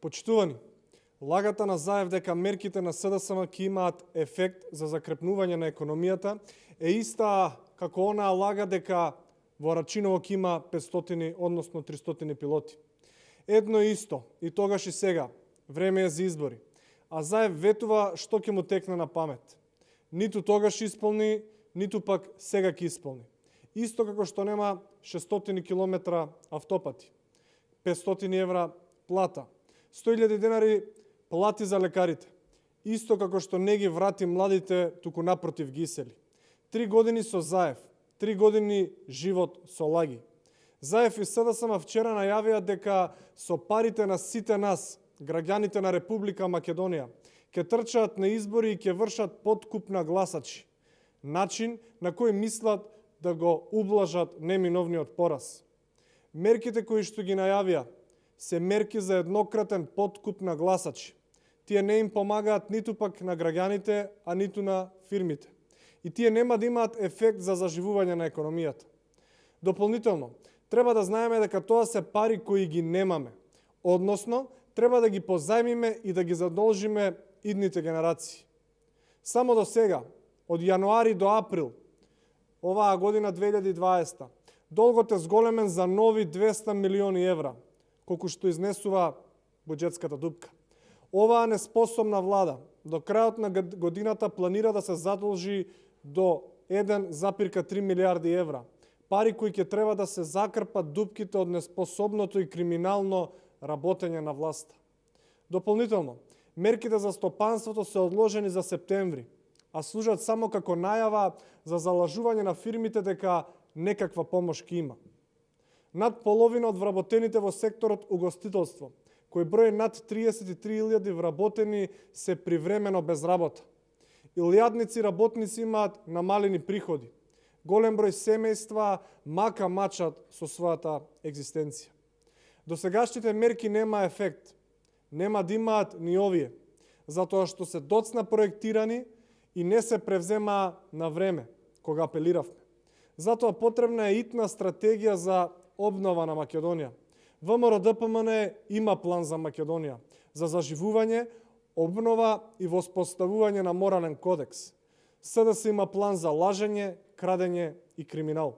Почитувани, лагата на Заев дека мерките на СДСМ ќе имаат ефект за закрепнување на економијата е иста како онаа лага дека во Рачиново ќе има 500, односно 300 пилоти. Едно е исто, и тогаш и сега, време е за избори. А Заев ветува што ќе му текне на памет. Ниту тогаш исполни, ниту пак сега ќе исполни. Исто како што нема 600 км автопати, 500 евра плата, 100.000 денари плати за лекарите. Исто како што не ги врати младите, туку напротив ги исели. 3 години со Заев, 3 години живот со лаги. Заев и СДСМ вчера најавија дека со парите на сите нас, граѓаните на Република Македонија, ќе трчаат на избори и ќе вршат подкуп на гласачи. Начин на кој мислат да го ублажат неминовниот пораз. Мерките кои што ги најавија се мерки за еднократен подкуп на гласачи. Тие не им помагаат ниту пак на граѓаните, а ниту на фирмите. И тие нема да имаат ефект за заживување на економијата. Дополнително, треба да знаеме дека тоа се пари кои ги немаме. Односно, треба да ги позајмиме и да ги задолжиме идните генерации. Само до сега, од јануари до април, оваа година 2020, долгот е зголемен за нови 200 милиони евра, колку што изнесува буџетската дупка. Оваа неспособна влада до крајот на годината планира да се задолжи до 1,3 милиарди евра, пари кои ќе треба да се закрпат дупките од неспособното и криминално работење на власта. Дополнително, мерките за стопанството се одложени за септември, а служат само како најава за залажување на фирмите дека некаква помош ќе има. Над половина од вработените во секторот угостителство, кој број над 33.000 вработени, се привремено без работа. Илјадници работници имаат намалени приходи. Голем број семејства мака мачат со својата екзистенција. Досегашните мерки нема ефект. Нема да имаат ни овие, затоа што се доцна проектирани и не се превзема на време, кога апелиравме. Затоа потребна е итна стратегија за обнова на Македонија. ВМРО-ДПМН има план за Македонија, за заживување, обнова и воспоставување на морален кодекс. СДС има план за лажење, крадење и криминал.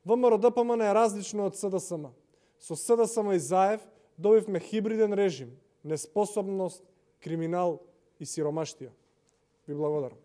ВМРО-ДПМН е различно од СДСМ. Со СДСМ и Заев добивме хибриден режим, неспособност, криминал и сиромаштија. Ви благодарам.